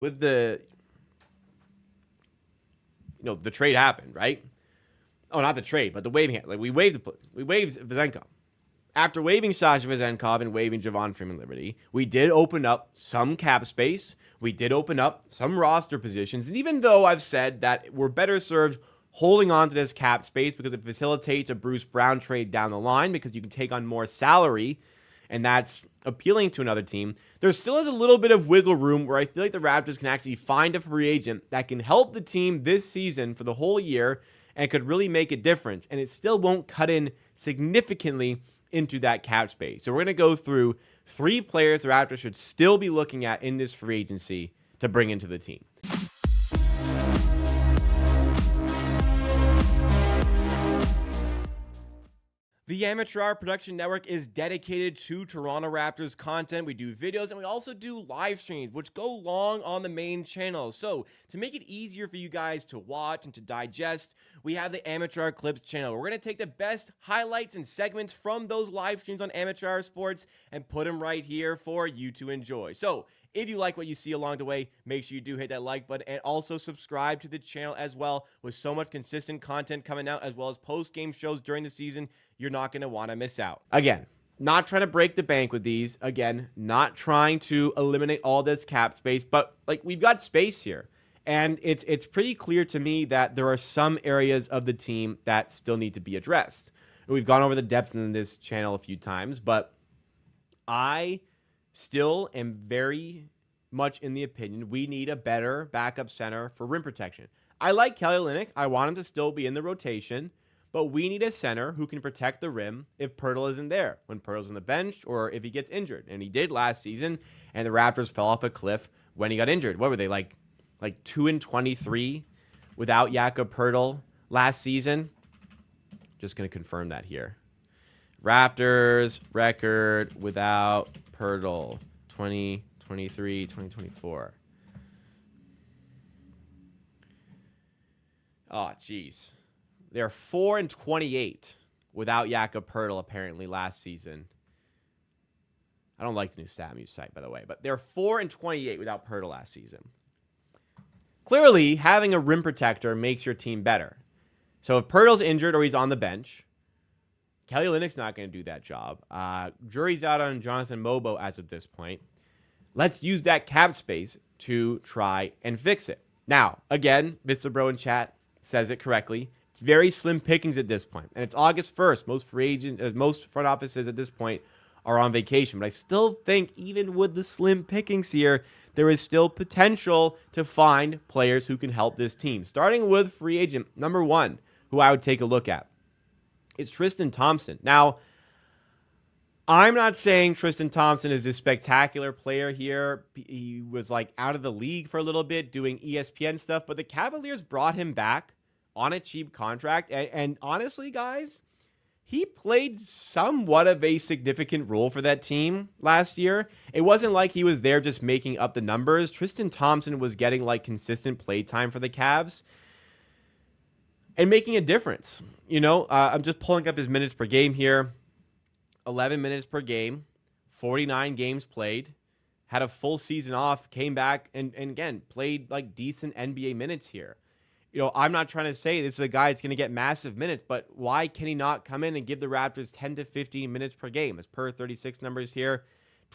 with the trade happened, right? Oh, not the trade, but the waiving. Like we waived Vezenkov. After waiving Sasha Vezenkov and waiving Javon Freeman-Liberty, we did open up some cap space. We did open up some roster positions. And even though I've said that we're better served holding on to this cap space because it facilitates a Bruce Brown trade down the line because you can take on more salary, and that's appealing to another team, there still is a little bit of wiggle room where I feel like the Raptors can actually find a free agent that can help the team this season for the whole year and could really make a difference. And it still won't cut in significantly into that cap space. So we're going to go through 3 players the Raptors should still be looking at in this free agency to bring into the team. The Amateur Hour Production Network is dedicated to Toronto Raptors content. We do videos and we also do live streams, which go long on the main channel. So to make it easier for you guys to watch and to digest, we have the Amateur Hour Clips channel. We're going to take the best highlights and segments from those live streams on Amateur Hour Sports and put them right here for you to enjoy. So if you like what you see along the way, make sure you do hit that like button and also subscribe to the channel as well. With so much consistent content coming out as well as post-game shows during the season, you're not going to want to miss out. Again, not trying to break the bank with these. Again, not trying to eliminate all this cap space, but like we've got space here. And it's pretty clear to me that there are some areas of the team that still need to be addressed. And we've gone over the depth in this channel a few times, but I still am very much in the opinion we need a better backup center for rim protection. I like Kelly Olynyk. I want him to still be in the rotation, but we need a center who can protect the rim if Poeltl isn't there, when Poeltl's on the bench or if he gets injured. And he did last season, and the Raptors fell off a cliff when he got injured. What were they, like 2-23 without Jakob Poeltl last season? Just going to confirm that here. Raptors record without Poeltl, 2023, 2024. Oh, jeez. They're 4-28 without Jakob Poeltl apparently last season. I don't like the new StatMuse site, by the way, but they're 4-28 without Poeltl last season. Clearly, having a rim protector makes your team better. So if Poeltl's injured or he's on the bench, Kelly Olynyk's not going to do that job. Jury's out on Jonathan Mobo as of this point. Let's use that cap space to try and fix it. Now, again, Mr. Bro in chat says it correctly. It's very slim pickings at this point, and it's August 1st. Most front offices at this point are on vacation, but I still think even with the slim pickings here, there is still potential to find players who can help this team. Starting with free agent number 1, who I would take a look at. It's Tristan Thompson. Now, I'm not saying Tristan Thompson is a spectacular player here. He was like out of the league for a little bit doing ESPN stuff, but the Cavaliers brought him back on a cheap contract. And honestly, guys, he played somewhat of a significant role for that team last year. It wasn't like he was there just making up the numbers. Tristan Thompson was getting like consistent play time for the Cavs and making a difference. I'm just pulling up his minutes per game here. 11 minutes per game, 49 games played, had a full season off, came back, and again, played like decent NBA minutes here. I'm not trying to say this is a guy that's going to get massive minutes, but why can he not come in and give the Raptors 10 to 15 minutes per game? As per 36 numbers here,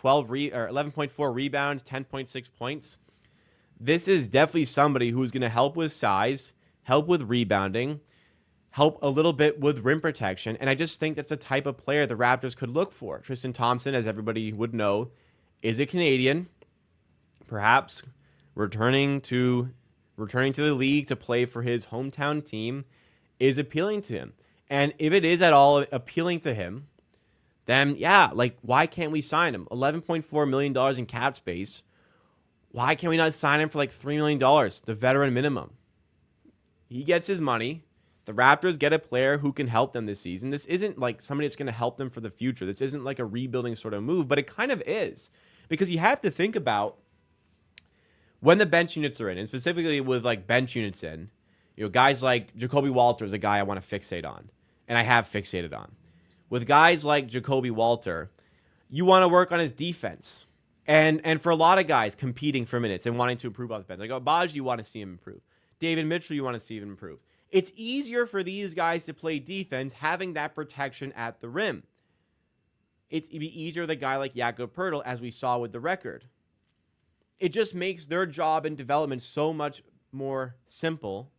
11.4 rebounds, 10.6 points. This is definitely somebody who's going to help with size, help with rebounding, help a little bit with rim protection, and I just think that's the type of player the Raptors could look for. Tristan Thompson, as everybody would know, is a Canadian, perhaps returning to the league to play for his hometown team is appealing to him. And if it is at all appealing to him, then yeah, like why can't we sign him? $11.4 million in cap space. Why can't we not sign him for like $3 million, the veteran minimum? He gets his money. The Raptors get a player who can help them this season. This isn't like somebody that's going to help them for the future. This isn't like a rebuilding sort of move, but it kind of is. Because you have to think about when the bench units are in, and specifically with like bench units in, guys like Jacoby Walter is a guy I want to fixate on, and I have fixated on. With guys like Jacoby Walter, you want to work on his defense. And for a lot of guys competing for minutes and wanting to improve off the bench, like Obaj, you want to see him improve. David Mitchell, you want to see him improve. It's easier for these guys to play defense having that protection at the rim. It'd be easier with a guy like Jakob Poeltl, as we saw with the record. It just makes their job in development so much more simple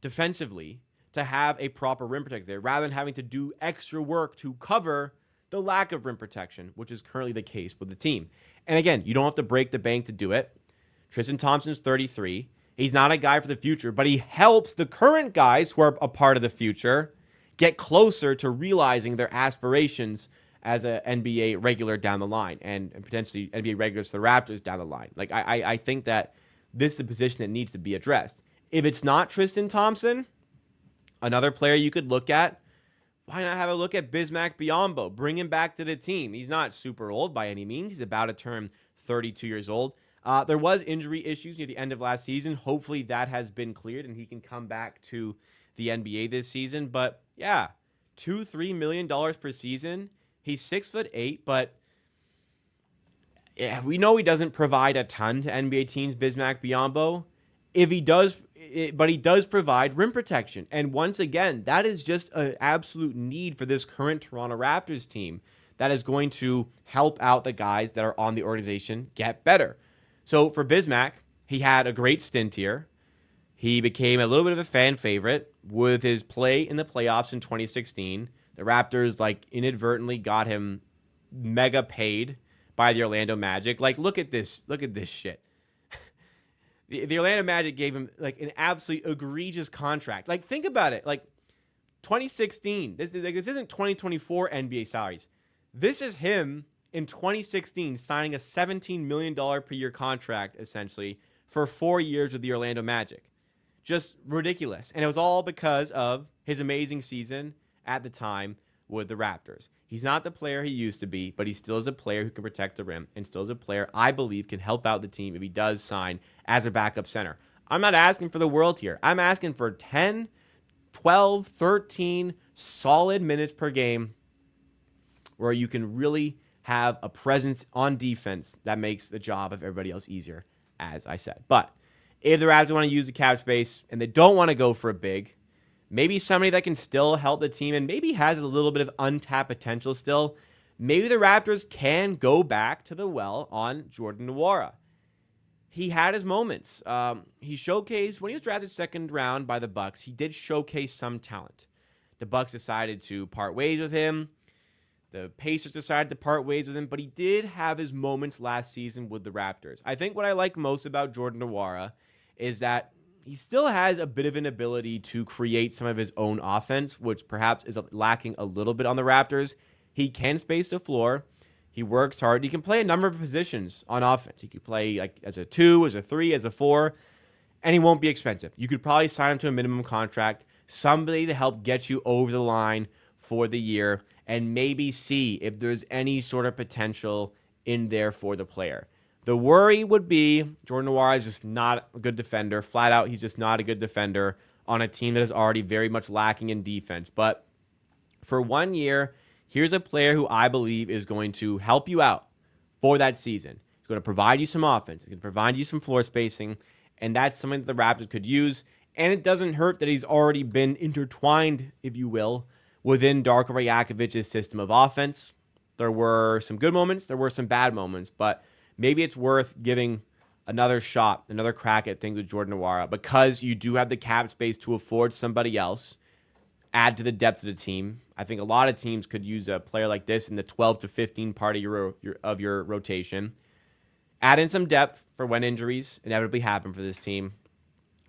defensively to have a proper rim protector there, rather than having to do extra work to cover the lack of rim protection, which is currently the case with the team. And again, you don't have to break the bank to do it. Tristan Thompson's 33. He's not a guy for the future, but he helps the current guys who are a part of the future get closer to realizing their aspirations as an NBA regular down the line, and potentially NBA regulars for the Raptors down the line. Like, I think that this is a position that needs to be addressed. If it's not Tristan Thompson, another player you could look at, why not have a look at Bismack Biyombo? Bring him back to the team. He's not super old by any means. He's about to turn 32 years old. There was injury issues near the end of last season. Hopefully that has been cleared and he can come back to the NBA this season. But yeah, $2-3 million per season. He's 6'8", but yeah, we know he doesn't provide a ton to NBA teams, Bismack Biyombo. If he does, but he does provide rim protection. And once again, that is just an absolute need for this current Toronto Raptors team that is going to help out the guys that are on the organization get better. So for Bismack, he had a great stint here. He became a little bit of a fan favorite with his play in the playoffs in 2016. The Raptors, like, inadvertently got him mega paid by the Orlando Magic. Like, look at this shit. The Orlando Magic gave him, like, an absolutely egregious contract. Like, think about it. Like, 2016. This isn't 2024 NBA salaries. This is him in 2016 signing a $17 million per year contract, essentially, for 4 years with the Orlando Magic. Just ridiculous. And it was all because of his amazing season at the time with the Raptors. He's not the player he used to be, but he still is a player who can protect the rim and still is a player I believe can help out the team if he does sign as a backup center. I'm not asking for the world here. I'm asking for 10, 12, 13 solid minutes per game where you can really have a presence on defense that makes the job of everybody else easier, as I said. But if the Raptors want to use the cap space and they don't want to go for a big, maybe somebody that can still help the team and maybe has a little bit of untapped potential still, maybe the Raptors can go back to the well on Jordan Nwora. He had his moments. He showcased, when he was drafted second round by the Bucks, he did showcase some talent. The Bucks decided to part ways with him. The Pacers decided to part ways with him, but he did have his moments last season with the Raptors. I think what I like most about Jordan Nwora is that he still has a bit of an ability to create some of his own offense, which perhaps is lacking a little bit on the Raptors. He can space the floor. He works hard. He can play a number of positions on offense. He could play like as a 2, as a 3, as a 4, and he won't be expensive. You could probably sign him to a minimum contract, somebody to help get you over the line for the year, and maybe see if there's any sort of potential in there for the player. The worry would be Jordan Nwora is just not a good defender. Flat out, he's just not a good defender on a team that is already very much lacking in defense. But for 1 year, here's a player who I believe is going to help you out for that season. He's going to provide you some offense. He's going to provide you some floor spacing, and that's something that the Raptors could use. And it doesn't hurt that he's already been intertwined, if you will, within Darko Rajakovic's system of offense. There were some good moments. There were some bad moments, but maybe it's worth giving another shot, another crack at things with Jordan Nwora because you do have the cap space to afford somebody else, add to the depth of the team. I think a lot of teams could use a player like this in the 12 to 15 part of your rotation. Add in some depth for when injuries inevitably happen for this team.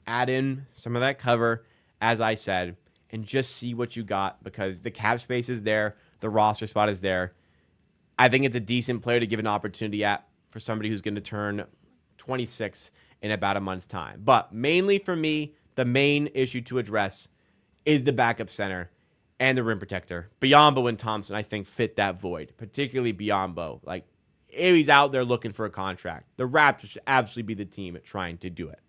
Add in some of that cover, as I said, and just see what you got because the cap space is there, the roster spot is there. I think it's a decent player to give an opportunity at for somebody who's going to turn 26 in about a month's time. But mainly for me, the main issue to address is the backup center and the rim protector. Biyombo and Thompson, I think, fit that void, particularly Biyombo. Like, if he's out there looking for a contract, the Raptors should absolutely be the team at trying to do it.